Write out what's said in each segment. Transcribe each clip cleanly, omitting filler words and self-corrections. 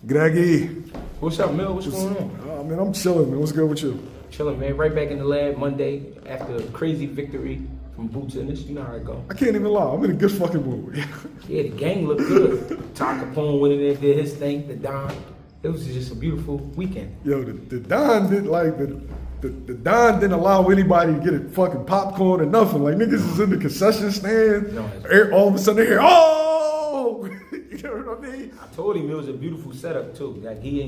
Greggy. What's up, Mil? What's going on? Man, I'm chilling, man. What's good with you? Chilling, man. Right back in the lab Monday after a crazy victory from Boots in this. You know how it go. I can't even lie. I'm in a good fucking mood. Yeah, the gang looked good. Todd Capone went in there, did his thing. The Don. It was just a beautiful weekend. Yo, the Don did like the Don didn't allow anybody to get a fucking popcorn or nothing. Like niggas is in the concession stand. No, all of a sudden they hear, oh, you know what I mean? I told him it was a beautiful setup too. Like he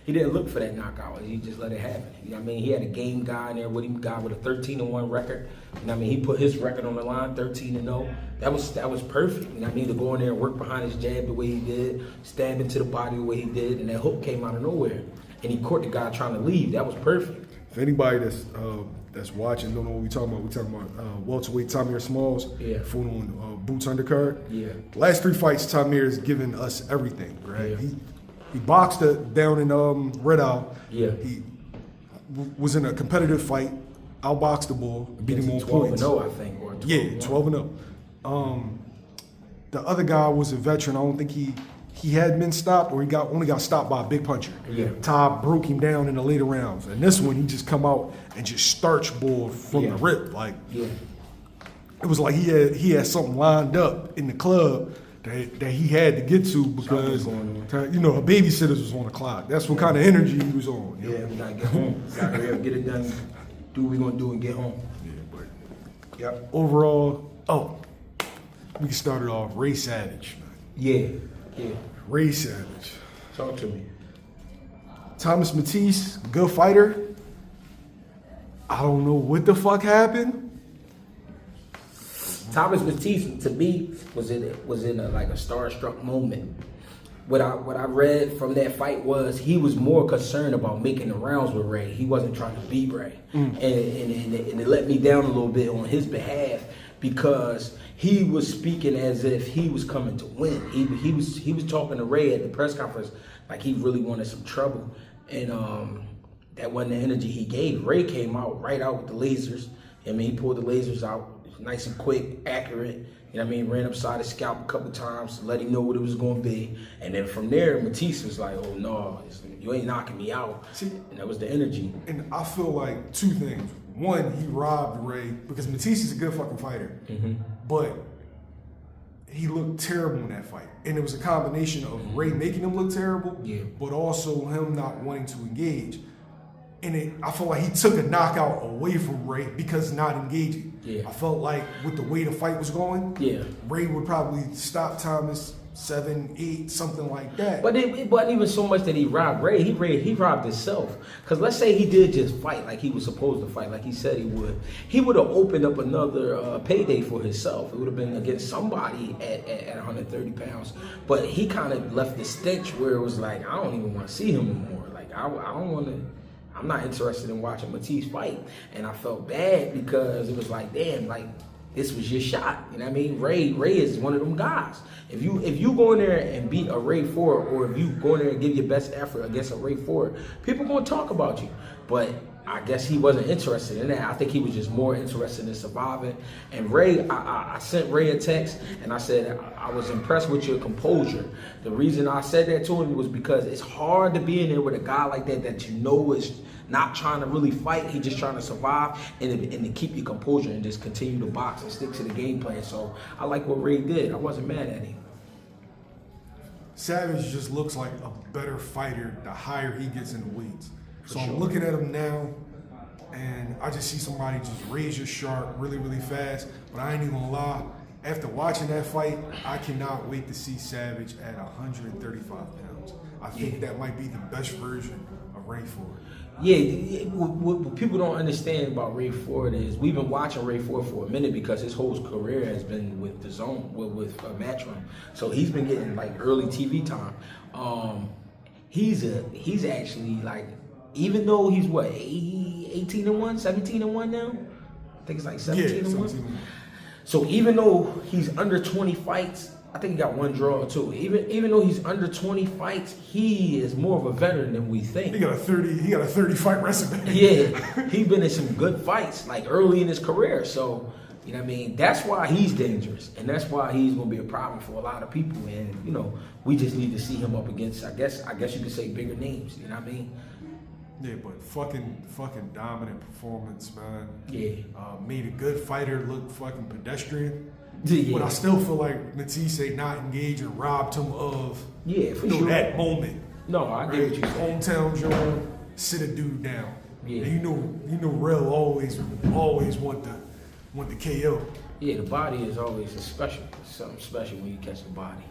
didn't look for that knockout. He just let it happen. You know what I mean? He had a game guy in there with him, guy with a 13-1 record. You know what I mean? He put his record on the line, 13-0. That was perfect. You know what I mean? To go in there and work behind his jab the way he did, stab into the body the way he did, and that hook came out of nowhere. And he caught the guy trying to leave. That was perfect. If anybody that's watching don't know what we're talking about welterweight Tamir Smalls, fought on Boots undercard. Yeah. The last 3 fights, Tamir's given us everything, right? Yeah. He boxed down in Red Owl. Yeah. He was in a competitive fight, outboxed the bull, beat him on points. 12-0, I think. Or 12-0. Yeah, 12-0. The other guy was a veteran. I don't think he had been stopped, or he only got stopped by a big puncher. Yeah. Todd broke him down in the later rounds. And this one, he just come out and just starch bull from the rip. Like, it was like he had something lined up in the club that he had to get to because, you know, a babysitters was on the clock. That's what kind of energy he was on. You know? Yeah, we gotta get home. Gotta hurry up, get it done, do what we gonna do and get home. Yeah, but overall, we can start it off. Ray Savage. Yeah. Ray Savage. Talk to me. Thomas Mattice, good fighter. I don't know what the fuck happened. Thomas Mattice, to me, was in a starstruck moment. What I read from that fight was he was more concerned about making the rounds with Ray. He wasn't trying to beat Ray, and it let me down a little bit on his behalf because he was speaking as if he was coming to win. He was talking to Ray at the press conference like he really wanted some trouble, and that wasn't the energy he gave. Ray came out right out with the lasers. I mean, he pulled the lasers out nice and quick, accurate. You know what I mean? Ran upside his scalp a couple times to let him know what it was going to be. And then from there, Mattice was like, oh, no, you ain't knocking me out. See, and that was the energy. And I feel like 2 things. One, he robbed Ray because Mattice is a good fucking fighter. But he looked terrible in that fight. And it was a combination of Ray making him look terrible, but also him not wanting to engage. And I felt like he took a knockout away from Ray because not engaging. I felt like with the way the fight was going, Ray would probably stop Thomas 7, 8, something like that. But it wasn't even so much that he robbed Ray. He robbed himself. Because let's say he did just fight like he was supposed to fight, like he said he would. He would have opened up another payday for himself. It would have been against somebody at 130 pounds. But he kind of left the stench where it was like, I don't even want to see him anymore. Like, I don't want to. I'm not interested in watching Mattice fight. And I felt bad because it was like, damn, like, this was your shot. You know what I mean? Ray is one of them guys. If you go in there and beat a Ray Ford, or if you go in there and give your best effort against a Ray Ford, people gonna talk about you. But I guess he wasn't interested in that. I think he was just more interested in surviving. And Ray, I sent Ray a text and I said, I was impressed with your composure. The reason I said that to him was because it's hard to be in there with a guy like that you know is not trying to really fight. He's just trying to survive and to keep your composure and just continue to box and stick to the game plan. So I like what Ray did. I wasn't mad at him. Savage just looks like a better fighter the higher he gets in the weights. So sure. I'm looking at him now, and I just see somebody just raise your sharp really, really fast. But I ain't even gonna lie, after watching that fight, I cannot wait to see Savage at 135 pounds. I think that might be the best version of Ray Ford. What people don't understand about Ray Ford is we've been watching Ray Ford for a minute because his whole career has been with the Zone, with Matchroom. So he's been getting like early TV time. He's actually like, even though he's what, 18-1, 17-1 now? I think it's like 17-1. So even though he's under 20 fights, I think he got 1 draw or 2. Even though he's under 20 fights, he is more of a veteran than we think. He got a 30 fight resume. Yeah, he's been in some good fights like early in his career. So You know what I mean? That's why he's dangerous, and that's why he's gonna be a problem for a lot of people. And you know, we just need to see him up against, I guess you could say, bigger names. You know what I mean? Yeah, but fucking dominant performance, man. Yeah. Made a good fighter look fucking pedestrian. Yeah. But I still feel like Mattice not engaged and robbed him of for sure. that moment. No, I get what you're saying. Hometown Joe, sit a dude down. Yeah. And you know, Rel always want the KO. Yeah, the body is always something special when you catch the body.